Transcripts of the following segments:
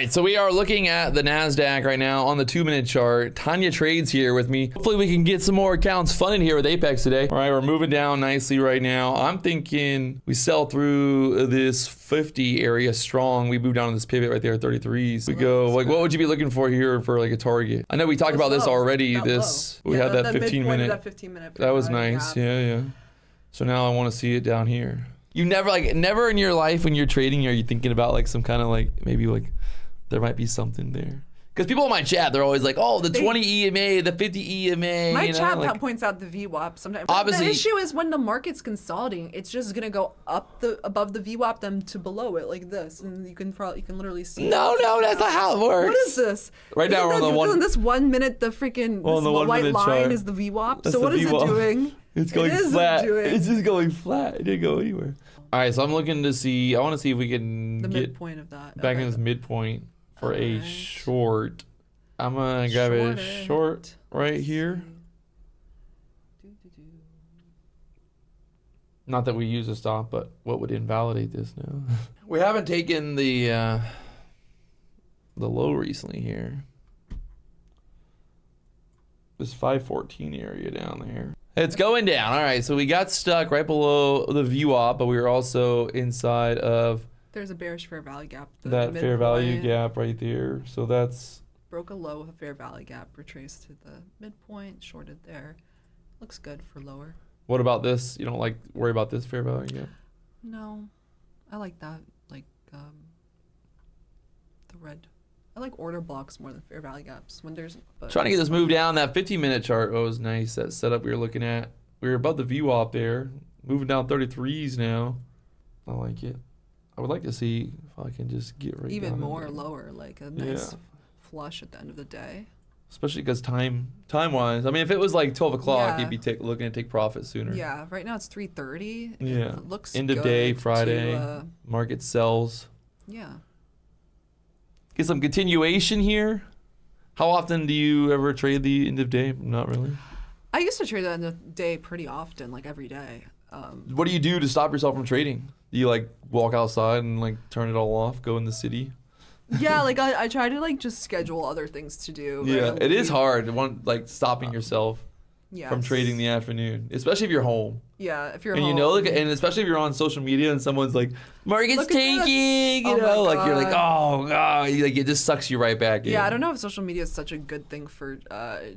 right, so we are looking at the Nasdaq right now on the 2-minute chart. Tanja Trades here with me. Hopefully we can get some more accounts funded here with Apex today. All right, we're moving down nicely right now. I'm thinking we sell through this 50 area strong. We move down to this pivot right there at 33s. We go, like, what would you be looking for here for like a target? I know we talked about this already. We had that 15 minute. That was nice. Yeah. So now I want to see it down here. You never in your life when you're trading are you thinking about like some kind of like maybe like there might be something there? Because people in my chat, they're always like, oh, the 20 EMA, the 50 EMA. My chat points out the VWAP sometimes. Obviously, the issue is when the market's consolidating, it's just gonna go up above the VWAP, then to below it like this, and you can literally see. No, that's not how it works. What is this? Right now we're on the one. This 1 minute, the freaking this white line chart is the VWAP. So what is it doing? It's going flat. It's just going flat. It didn't go anywhere. All right, so I'm looking to see. I want to see if we can get midpoint of that back in this midpoint for a short. I'm gonna grab a short right here. Not that we use a stop, but what would invalidate this now? We haven't taken the low recently here. This 514 area down there. It's going down. All right, so we got stuck right below the VWAP, but we were also inside of. There's a bearish fair value gap. That fair value gap right there. So that's. Broke a low with a fair value gap, retraced to the midpoint, shorted there. Looks good for lower. What about this? You don't worry about this fair value gap? No, I like that. Like the red. I like order blocks more than fair value gaps when there's. Trying to get this move down. That 15-minute chart was nice. That setup we were looking at. We were above the VWAP there. Moving down 33s now. I like it. I would like to see if I can just get right even more lower, like a nice flush at the end of the day. Especially because time-wise, I mean, if it was like 12 o'clock, you'd be looking to take profit sooner. Yeah, right now it's 3:30. Yeah, it looks end of day, Friday, market sells. Yeah. Get some continuation here. How often do you ever trade the end of day? Not really. I used to trade the end of day pretty often, like every day. What do you do to stop yourself from trading? Do you like walk outside and like turn it all off, go in the city? Yeah, like I try to like just schedule other things to do. Yeah, it is hard. Like stopping yourself from trading the afternoon, especially if you're home. Yeah, if you're home. And and especially if you're on social media and someone's like, market's tanking, you know, like you're like, oh god, like it just sucks you right back in. Yeah, I don't know if social media is such a good thing for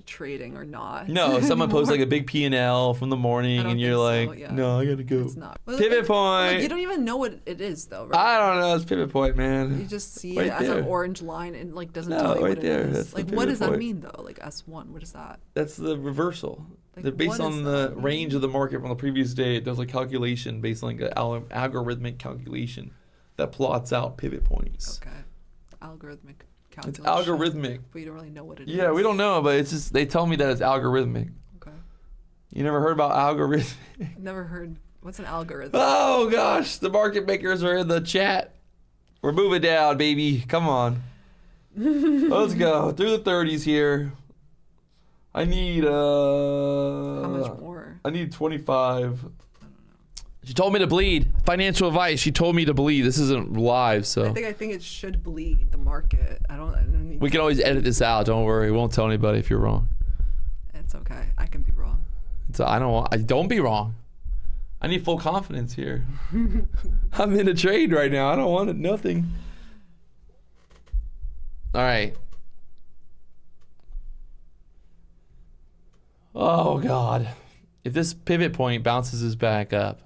trading or not. No, if someone posts like a big P&L from the morning and you're like, no, I gotta go. It's not. Pivot point. You don't even know what it is though, right? I don't know. It's pivot point, man. You just see it as an orange line and like doesn't tell you what it is. Like what does that mean though? Like S1, what is that? That's the reversal. Like, based on the range of the market from the previous day, it does a calculation based on like an algorithmic calculation that plots out pivot points. Okay. Algorithmic calculation. It's algorithmic. But you don't really know what it is. Yeah, we don't know, but it's just they tell me that it's algorithmic. Okay. You never heard about algorithmic? Never heard. What's an algorithm? Oh gosh, the market makers are in the chat. We're moving down, baby. Come on. Let's go through the 30s here. I need how much more? I need 25. I don't know. She told me to bleed. Financial advice. She told me to bleed. This isn't live, so. I think it should bleed the market. I don't need. We can always edit this out. Don't worry. We won't tell anybody if you're wrong. It's okay. I can be wrong. Don't be wrong. I need full confidence here. I'm in a trade right now. I don't want nothing. All right. Oh, God. If this pivot point bounces us back up.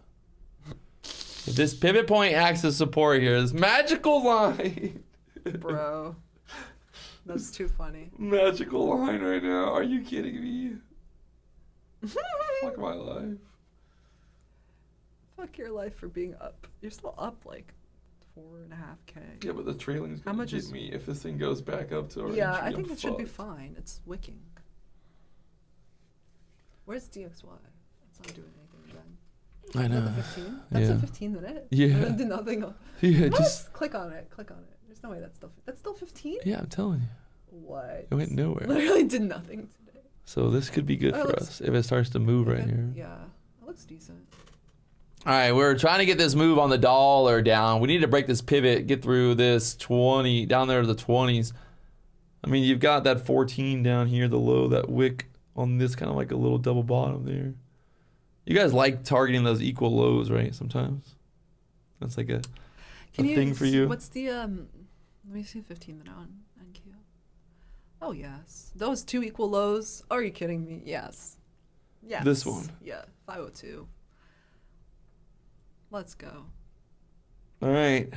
If this pivot point acts as support here, this magical line. Bro. That's too funny. Magical line right now. Are you kidding me? Fuck my life. Fuck your life for being up. You're still up like 4.5K. Yeah, but the trailing's gonna get me if this thing goes back up to our entry. I think it should be fine. It's wicking. Where's DXY? It's not doing anything again. I know. Is that the 15? That's a 15 minute? Yeah. I did nothing else. Yeah, just click on it. There's no way that's still 15? Yeah, I'm telling you. What? It went nowhere. Literally did nothing today. So this could be good for us if it starts to move right here. Yeah, it looks decent. All right, we're trying to get this move on the dollar down. We need to break this pivot, get through this 20, down there to the 20s. I mean, you've got that 14 down here, the low, that wick on this kind of like a little double bottom there. You guys like targeting those equal lows, right? Sometimes that's like a thing for you. What's the let me see 15-minute on NQ. Oh yes, those two equal lows. Are you kidding me? Yes. Yes. This one. Yeah, 502. Let's go. All right.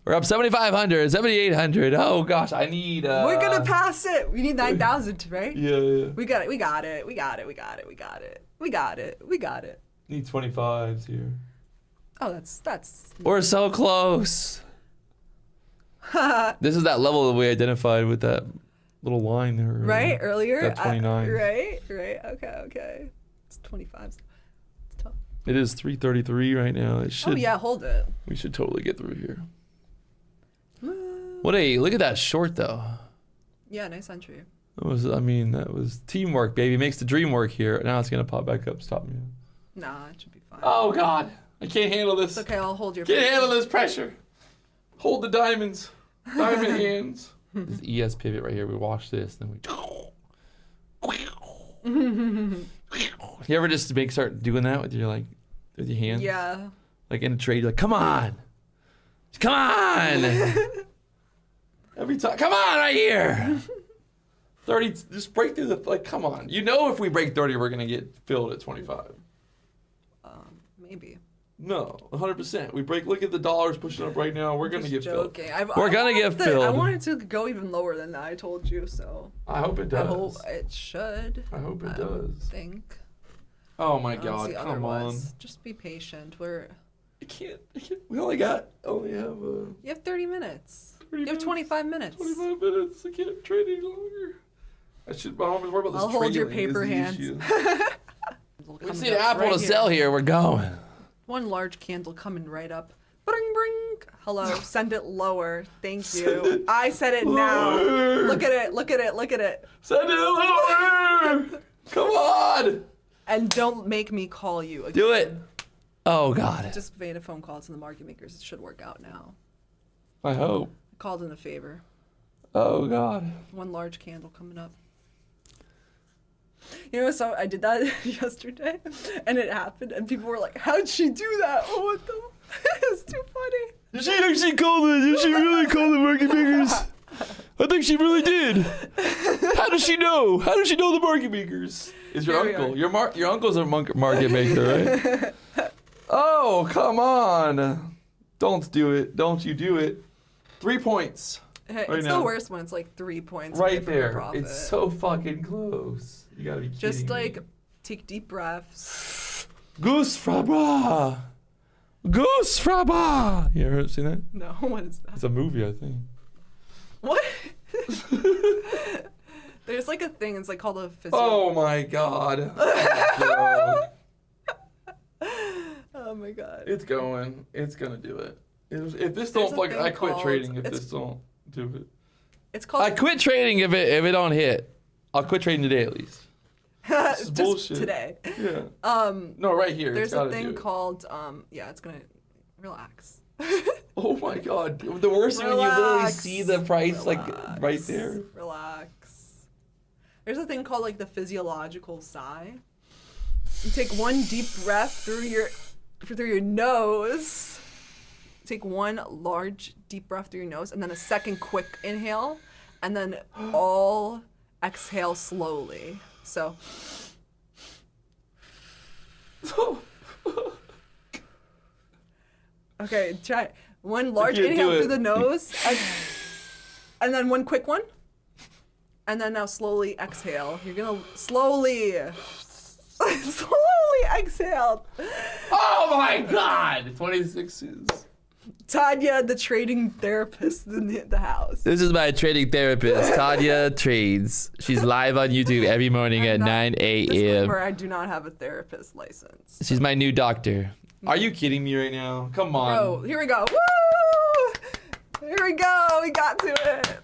We're up 7,500, 7,800. Oh gosh, I need. We're gonna pass it. We need 9,000, right? Yeah. We got it. We got it. We got it. We got it. We got it. We got it. We got it. Need 25s here. Oh, that's. We're so close. This is that level that we identified with that little line there. Right earlier. That 29. Right. Okay. It's 25s. It's tough. It is 333 right now. It should. Oh yeah, hold it. We should totally get through here. What a look at that short though. Yeah, nice entry. That was teamwork, baby. Makes the dream work here. Now it's gonna pop back up. Stop me. Nah, it should be fine. Oh God, I can't handle this. It's okay, I'll hold your. Can't handle this pressure. Hold the diamonds. Diamond hands. This ES pivot right here. We watch this, then we. You ever just start doing that with your with your hands? Yeah. Like in a trade, you're like, come on. Every time, come on, right here. 30, just break through come on. You know if we break 30, we're going to get filled at 25. Maybe. No, 100%. We break, look at the dollars pushing up right now. We're going to get filled. We're going to get filled. I wanted to go even lower than that, I told you, so. I hope it does. I hope it should. I hope it does. I think. Oh my God, come on. Just be patient. I can't. We only have. You have 30 minutes. You have 25 minutes. 25 minutes. I can't trade any longer. I should. I'm always worried about this. I'll hold your paper hands. We see an apple to sell here. We're going. One large candle coming right up. Bring. Hello. Send it lower. Thank you. I said it now. Look at it. Send it lower. Come on. And don't make me call you again. Do it. Oh God. Just made a phone call to the market makers. It should work out now. I hope. Called in a favor. Oh God. One large candle coming up. You know, so I did that yesterday, and it happened, and people were like, "How'd she do that? Oh, what the? It's too funny." Did she actually call it? Did she really call the market makers? I think she really did. How does she know? How does she know the market makers? Is your uncle? Your uncle's a market maker, right? Oh, come on. Don't do it. Don't you do it. 3 points. Hey, it's the worst when it's like 3 points. Right there. It's so fucking close. You gotta be kidding Just me. Take deep breaths. Goose fraba. Goose fraba. You ever seen that? No, what is that? It's a movie, I think. What? There's a thing, it's called a physio. Oh my God. Oh my God. It's going. It's gonna do it. If this don't fucking, I quit trading if this don't do it. It's called. I quit trading if it don't hit. I'll quit trading today at least. This is just bullshit. Today. Yeah. No, right here. There's a thing called it's gonna relax. Oh my God. The worst is when you literally see the price right there. Relax. There's a thing called the physiological sigh. You take one deep breath through your nose. Take one large deep breath through your nose, and then a second quick inhale, and then all exhale slowly. So. Okay, try it. One large inhale through the nose, and then one quick one, and then now slowly exhale. You're gonna slowly exhale. Oh my God! 26s. Tanja, the trading therapist in the house. This is my trading therapist, Tanja Trades. She's live on YouTube every morning at 9 a.m. Disclaimer, I do not have a therapist license. She's my new doctor. Are you kidding me right now? Come on. Bro, here we go. Woo! Here we go. We got to it.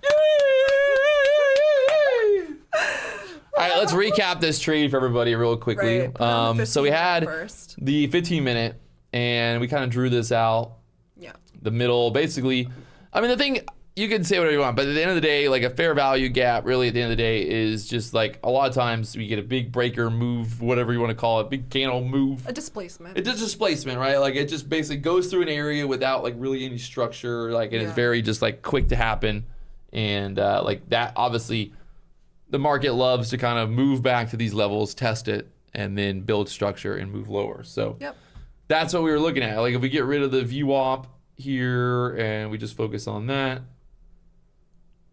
All right, let's recap this trade for everybody real quickly. Right. So we had first. the 15-minute, and we kind of drew this out. Yeah. The middle, basically. I mean, the thing, you can say whatever you want, but at the end of the day, like a fair value gap, really at the end of the day, is just like a lot of times we get a big breaker move, whatever you want to call it, big candle move. A displacement. It's a displacement, right? Like it just basically goes through an area without like really any structure, like and it's very just like quick to happen. And like that, obviously, the market loves to kind of move back to these levels, test it, and then build structure and move lower. So that's what we were looking at. Like if we get rid of the VWAP here and we just focus on that.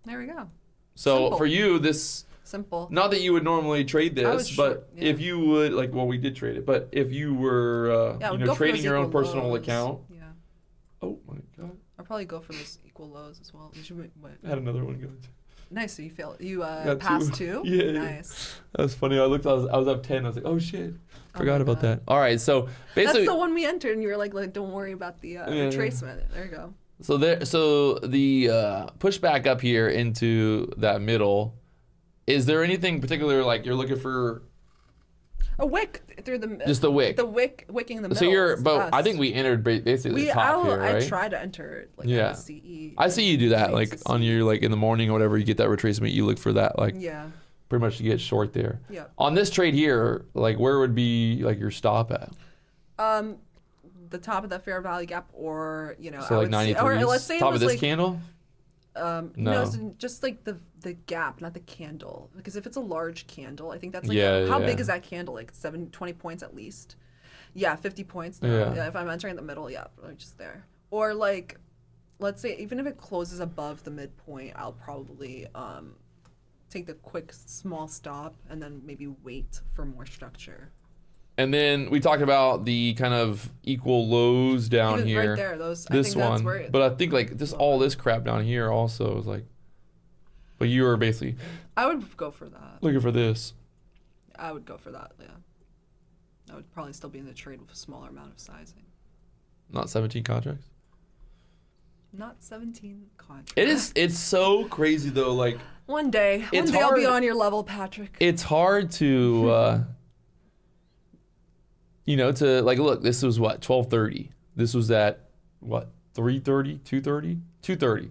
There we go. So Simple. for you, this simple. Not that you would normally trade this, but if you would, like, well, we did trade it, but if you were, trading your own personal account. Yeah. Oh my God. I'll probably go for those equal lows as well. I had another one going too. Nice. So you failed. You passed two. Yeah. Nice. That was funny. I looked. I was up 10. I was like, oh shit. Forgot about that. All right. So basically, that's the one we entered, and you were like don't worry about the retracement. There you go. So the pushback up here into that middle. Is there anything particular like you're looking for? A wick through the just the wick. The wicking the middle. So I think we entered basically the top here, right? I try to enter like the CE. I see you do that like on your like in the morning or whatever. You get that retracement. You look for that like pretty much to get short there. Yeah. On this trade here, like where would be like your stop at? The top of that fair value gap, or so like 93. Or let's say top it was of this like, candle. No, just like the gap, not the candle. Because if it's a large candle, I think that's like how big is that candle? Like 20 points at least. Yeah, 50 points. Yeah, if I'm entering the middle, just there. Or like, let's say even if it closes above the midpoint, I'll probably take the quick small stop and then maybe wait for more structure. And then we talked about the kind of equal lows down even here. Right there, this I think one. That's where but I think like all this crap down here also is like. But you were basically. I would go for that. Looking for this. I would go for that. Yeah. I would probably still be in the trade with a smaller amount of sizing. Not 17 contracts. Not 17 contracts. It's so crazy though. Like one day I'll be on your level, Patrick. It's hard to. To like look, this was what 12:30. This was at what 3:30, 2:30, 2:30.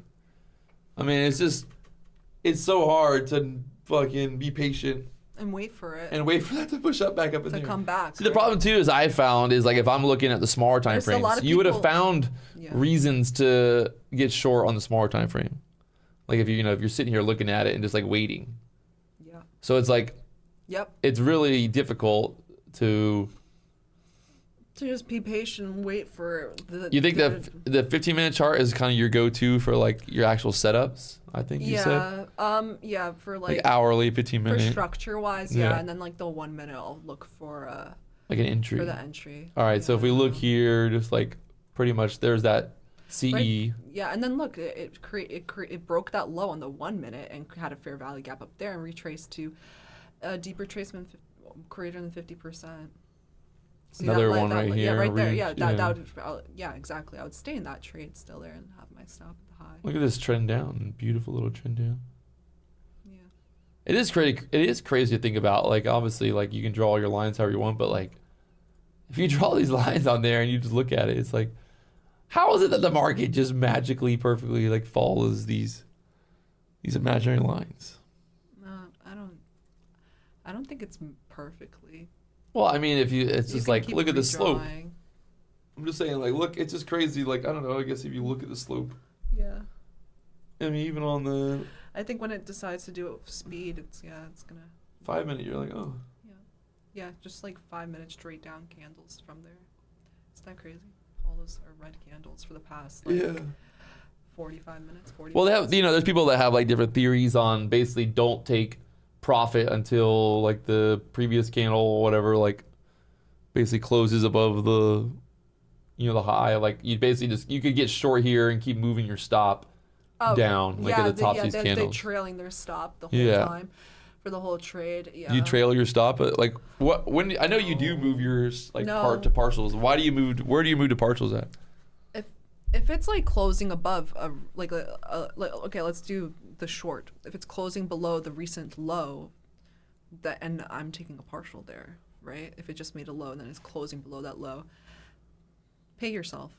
I mean, it's so hard to fucking be patient and wait for it and wait for that to push up back up in there. To come back. See, the problem too is I found is like if I'm looking at the smaller time frames, you would have found reasons to get short on the smaller time frame. Like if if you're sitting here looking at it and just like waiting. Yeah. So it's like. Yep. It's really difficult to just be patient and wait for the. You think the 15-minute chart is kind of your go-to for like your actual setups? I think you said. Yeah, for like hourly 15-minute. For structure-wise, and then like the 1 minute, I'll look for like an entry. For the entry. All right, so if we look here, just like pretty much there's that CE. Right? Yeah, and then look, it broke that low on the 1 minute and had a fair value gap up there and retraced to a deep retracement greater than 50%. See another one right here. Yeah, right there. Yeah, that would. Exactly. I would stay in that trade still there and have my stop at the high. Look at this trend down. Beautiful little trend down. Yeah. It is crazy. It is crazy to think about. Like obviously, like you can draw your lines however you want, but like if you draw these lines on there and you just look at it, it's like, how is it that the market just magically, perfectly like follows these imaginary lines? No, I don't think it's perfectly. Well, I mean, it's just like, look at the slope. I'm just saying, like, look, it's just crazy. Like, I don't know, I guess if you look at the slope. Yeah. I mean, even on the. I think when it decides to do it with speed, it's going to. 5 minute, you're like, oh. Yeah. Yeah, just like 5 minutes straight down candles from there. Isn't that crazy? All those are red candles for the past, 45 minutes, 40 Well, minutes. they have, there's people that have, like, different theories on basically don't take profit until like the previous candle or whatever like basically closes above the the high. Like you basically you could get short here and keep moving your stop down like at the top of these candles. They're trailing their stop the whole time for the whole trade. Yeah. You trail your stop at like when I know you do move yours like part to partials. Where do you move to partials at? If it's like closing above okay, let's do the short. If it's closing below the recent low, and I'm taking a partial there, right? If it just made a low and then it's closing below that low, pay yourself,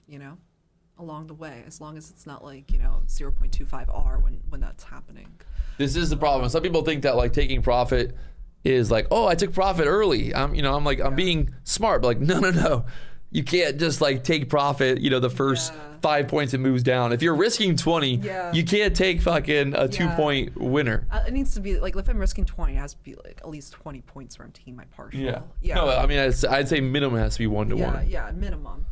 along the way, as long as it's not like 0.25 R when that's happening. This is the problem. Some people think that like taking profit is like, oh, I took profit early. I'm being smart, but like, no. You can't just like take profit, the first 5 points it moves down. If you're risking 20, you can't take fucking a 2-point winner. It needs to be like, if I'm risking 20, it has to be like at least 20 points where I'm taking my partial. Yeah. No, I mean, I'd say minimum has to be 1-to-1. Yeah, minimum.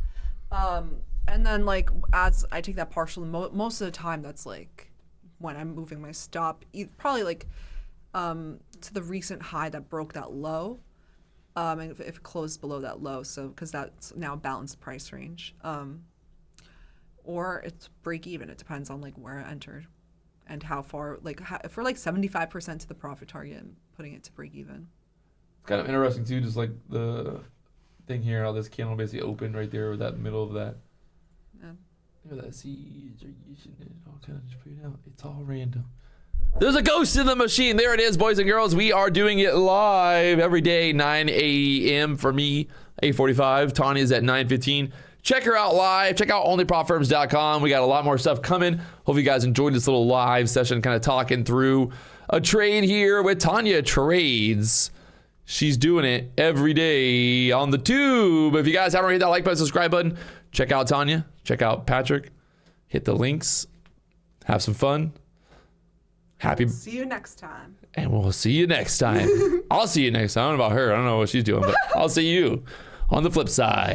And then like as I take that partial, most of the time that's like when I'm moving my stop, probably like to the recent high that broke that low. And if it closed below that low, so because that's now a balanced price range, or it's break even. It depends on like where I entered and how far. Like if we're like 75% to the profit target, I'm putting it to break even. It's kind of interesting too, just like the thing here, how this candle basically opened right there with that middle of that. Yeah. That all kind of just put it out. It's all random. There's a ghost in the machine. There it is, boys and girls. We are doing it live every day, 9 a.m. for me, 8:45. Tanya's at 9:15. Check her out live. Check out onlyprofitfirms.com. We got a lot more stuff coming. Hope you guys enjoyed this little live session, kind of talking through a trade here with Tanja Trades. She's doing it every day on the tube. If you guys haven't hit that like button, subscribe button, check out Tanja. Check out Patrick. Hit the links. Have some fun. See you next time. And we'll see you next time. I'll see you next time. I don't know about her. I don't know what she's doing, but I'll see you on the flip side.